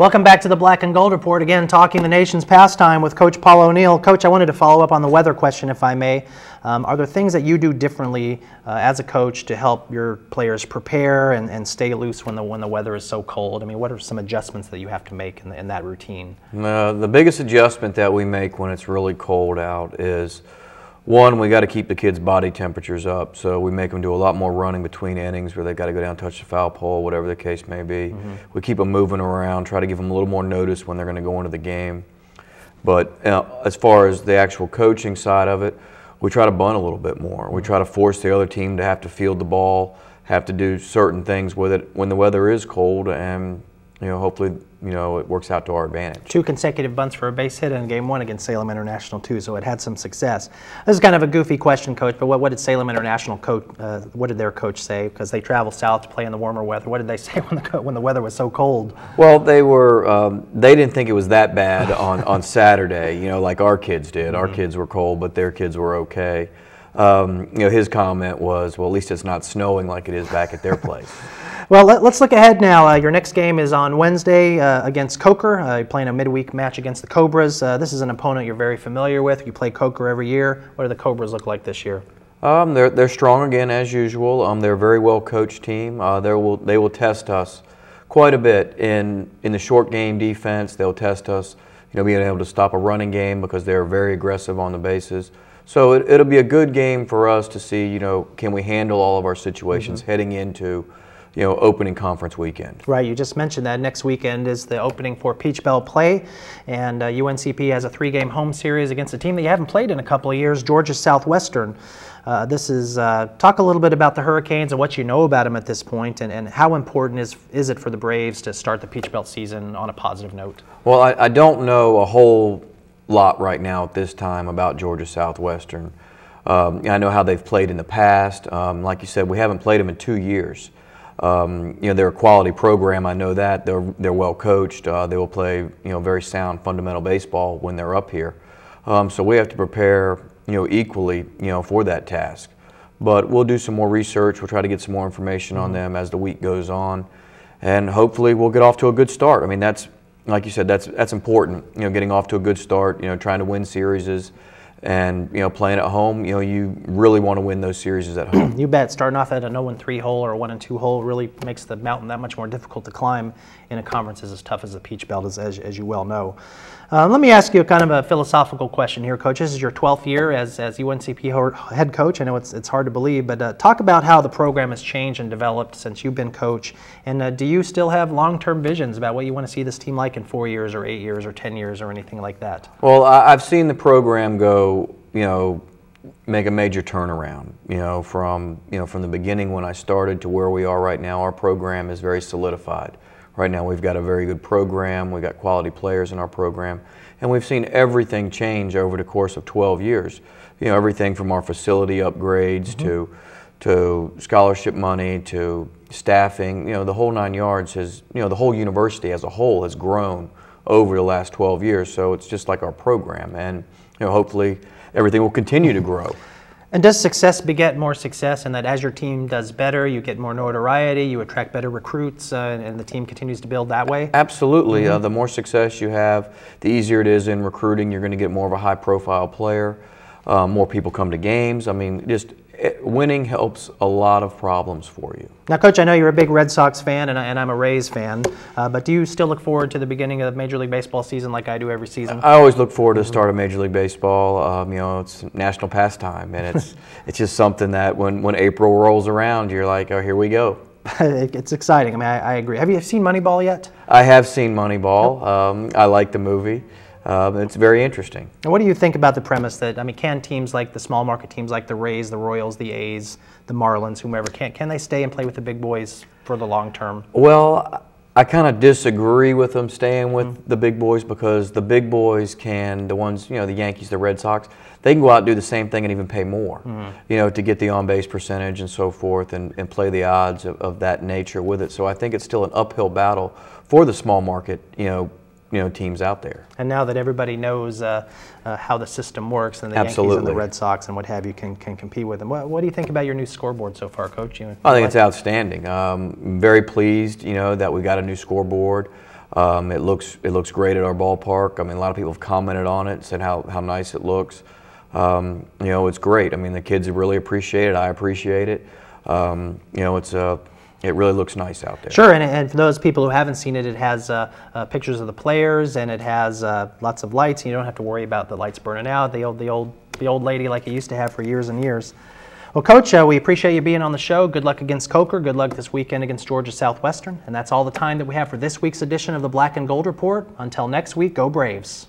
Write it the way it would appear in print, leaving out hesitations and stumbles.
Welcome back to the Black and Gold Report. Again, talking the nation's pastime with Coach Paul O'Neill. Coach, I wanted to follow up on the weather question, if I may. Are there things that you do differently as a coach to help your players prepare and stay loose when the weather is so cold? I mean, what are some adjustments that you have to make in that routine? The biggest adjustment that we make when it's really cold out is, one, we got to keep the kids' body temperatures up, so we make them do a lot more running between innings where they got to go down and touch the foul pole, whatever the case may be. We keep them moving around, try to give them a little more notice when they're going to go into the game. But as far as the actual coaching side of it, we try to bunt a little bit more. We try to force the other team to have to field the ball, have to do certain things with it when the weather is cold, and hopefully it works out to our advantage. 2 consecutive bunts for a base hit in Game 1 against Salem International too, so it had some success. This is kind of a goofy question, Coach, but what did Salem International coach? What did their coach say? Because they travel south to play in the warmer weather. What did they say when the weather was so cold? Well, they didn't think it was that bad on Saturday. Like our kids did. Our kids were cold, but their kids were okay. His comment was, well, at least it's not snowing like it is back at their place. Well, let's look ahead now. Your next game is on Wednesday against Coker. You're playing a midweek match against the Cobras. This is an opponent you're very familiar with. You play Coker every year. What do the Cobras look like this year? They're strong again as usual. They're a very well coached team. They will test us quite a bit in the short game defense. They'll test us, being able to stop a running game because they're very aggressive on the bases. So it'll be a good game for us to see, can we handle all of our situations heading into opening conference weekend. Right, you just mentioned that next weekend is the opening for Peach Bell play, and UNCP has a 3-game home series against a team that you haven't played in a couple of years, Georgia Southwestern. Talk a little bit about the Hurricanes and what you know about them at this point, and how important is it for the Braves to start the Peach Belt season on a positive note? Well, I don't know a whole lot right now at this time about Georgia Southwestern. I know how they've played in the past. Like you said, we haven't played them in 2 years. They're a quality program. I know that they're well coached. They will play very sound fundamental baseball when they're up here. So we have to prepare equally for that task. But we'll do some more research. We'll try to get some more information on them as the week goes on, and hopefully we'll get off to a good start. I mean, that's, like you said, that's important. Getting off to a good start. Trying to win series. And playing at home, you really want to win those series at home. You bet. Starting off at a 0-3 hole or a 1-2 hole really makes the mountain that much more difficult to climb in a conference as tough as the Peach Belt, as you well know. Let me ask you kind of a philosophical question here, Coach. This is your 12th year as UNCP head coach. I know it's hard to believe, but talk about how the program has changed and developed since you've been coach. And do you still have long-term visions about what you want to see this team like in 4 years or 8 years or 10 years or anything like that? Well, I've seen the program go, make a major turnaround. From the beginning when I started to where we are right now, our program is very solidified. Right now we've got a very good program, we've got quality players in our program, and we've seen everything change over the course of 12 years. Everything from our facility upgrades to scholarship money to staffing, the whole 9 yards has, the whole university as a whole has grown over the last 12 years, so it's just like our program, and hopefully everything will continue to grow. And does success beget more success, and that as your team does better, you get more notoriety, you attract better recruits, and the team continues to build that way? Absolutely. The more success you have, the easier it is in recruiting. You're going to get more of a high-profile player. More people come to games. I mean, winning helps a lot of problems for you. Now, Coach, I know you're a big Red Sox fan, and I'm a Rays fan, but do you still look forward to the beginning of Major League Baseball season like I do every season? I always look forward to the start of Major League Baseball. It's national pastime, and it's just something that when April rolls around, you're like, oh, here we go. It's exciting. I mean, I agree. Have you seen Moneyball yet? I have seen Moneyball. I like the movie. It's very interesting. And what do you think about the premise that, can teams like the small market teams like the Rays, the Royals, the A's, the Marlins, whomever, can they stay and play with the big boys for the long term? Well, I kind of disagree with them staying with the big boys, because the big boys can, the ones, the Yankees, the Red Sox, they can go out and do the same thing and even pay more, to get the on-base percentage and so forth, and play the odds of that nature with it. So I think it's still an uphill battle for the small market, teams out there. And now that everybody knows how the system works, and the Yankees and the Red Sox and what have you can compete with them, what do you think about your new scoreboard so far, Coach? I think it's outstanding. I'm very pleased, that we got a new scoreboard. It looks great at our ballpark. I mean, a lot of people have commented on it, said how nice it looks. You know, it's great. I mean, the kids really appreciate it. I appreciate it. You know, it really looks nice out there. Sure, and for those people who haven't seen it, it has pictures of the players, and it has lots of lights. And you don't have to worry about the lights burning out. The old lady like it used to have for years and years. Well, Coach, we appreciate you being on the show. Good luck against Coker. Good luck this weekend against Georgia Southwestern. And that's all the time that we have for this week's edition of the Black and Gold Report. Until next week, go Braves.